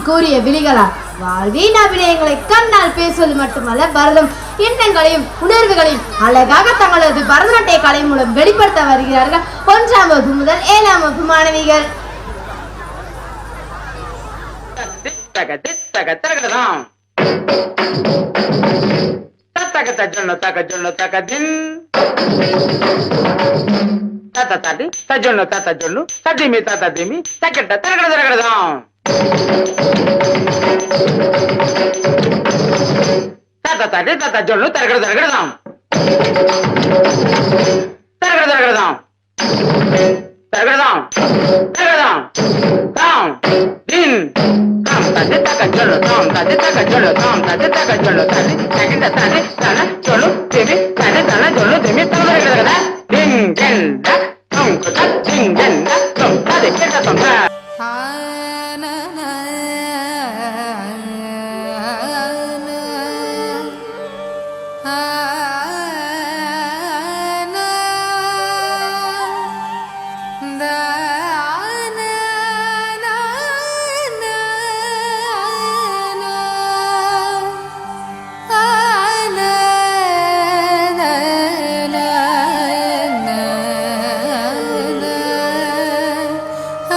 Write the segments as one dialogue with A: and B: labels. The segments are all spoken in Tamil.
A: கூறிய விழிகளால் வாழ்வின் அபிநயங்களை கண்ணால் பேசுவது மட்டுமல்ல, பரதம் எண்ணங்களையும் உணர்வுகளையும் அழகாக தங்களது பரதநாட்டிய கலை மூலம் வெளிப்படுத்த வருகிறார்கள் 1ஆம் வகுப்பு முதல் 7ஆம் வகுப்பு மாணவிகள்.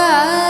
B: ah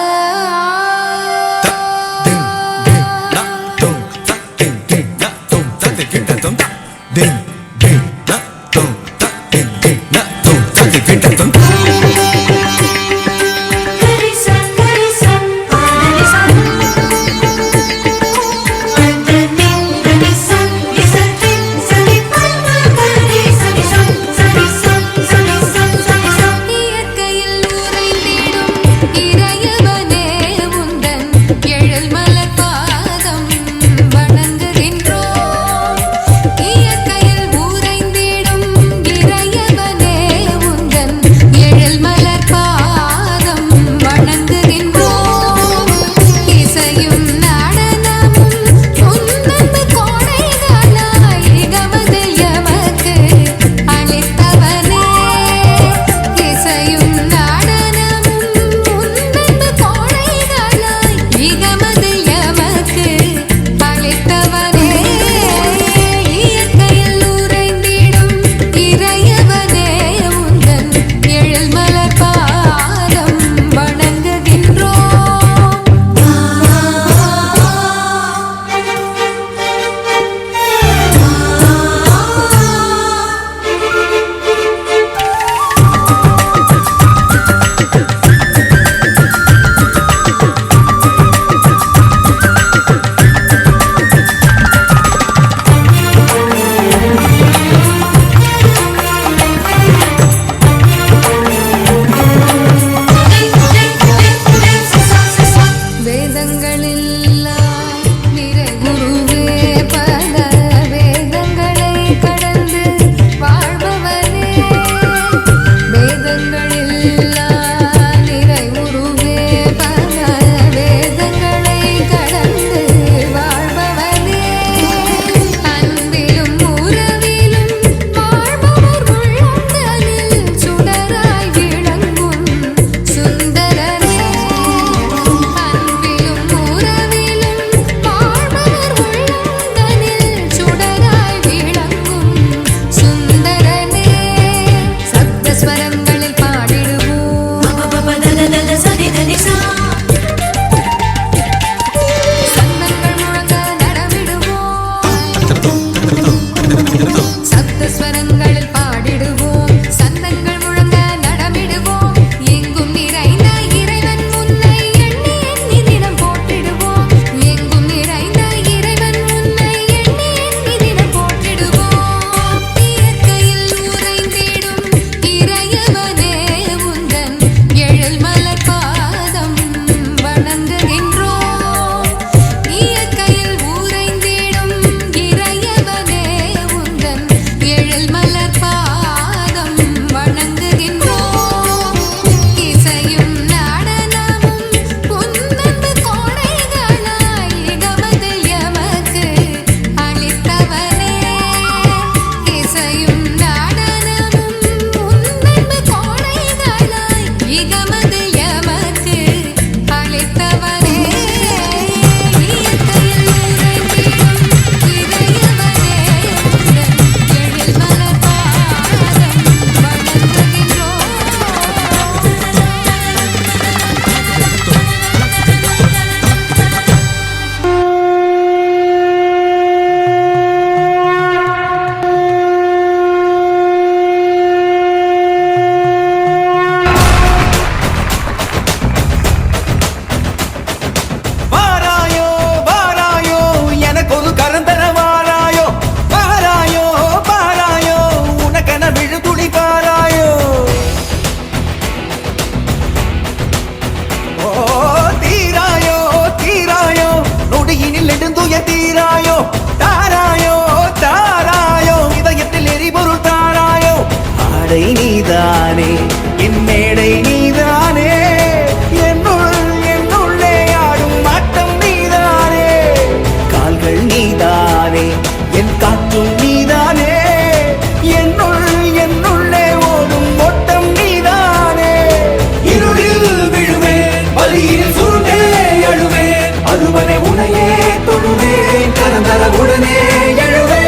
B: கனவுடனே எழுவே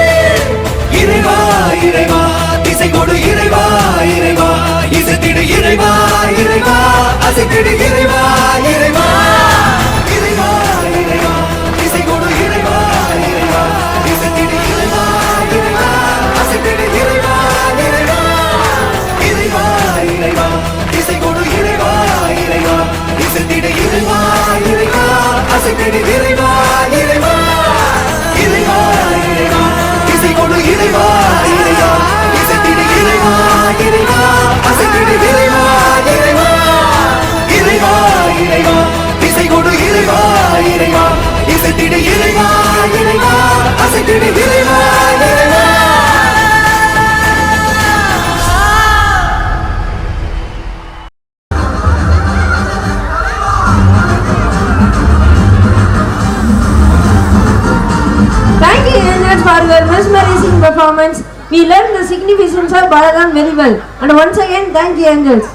B: இறைவா இறைவா இசை கொடு இறைவா இறைவா இசைத்திடு இறைவா இறைவா அசைத்திடு இறைவா இறைவா இறைவா இறைவா இசை கொடு இறைவா இறைவா இசைத்திடு இறைவா இறைவா அசைத்திடு இறைவா இறைவா இறைவா இறைவா இசை கொடு இறைவா இறைவா இசைத்திடு இறைவா இறைவா அசைத்திடு இறைவா இறைவா இறைவா இறைவா இசை கொடு இறைவா இறைவா இசைத்திடு இறைவா இறைவா அசைத்திடு இறைவா இறைவா இறைவா இறைவா இசை கொடு இறைவா இறைவா இசைத்திடு இறைவா இறைவா அசைத்திடு இறைவா இறைவா.
C: Thank you, Angels, for your mesmerizing performance. We learned the significance of Bharatanatyam very well. And once again, thank you, Angels.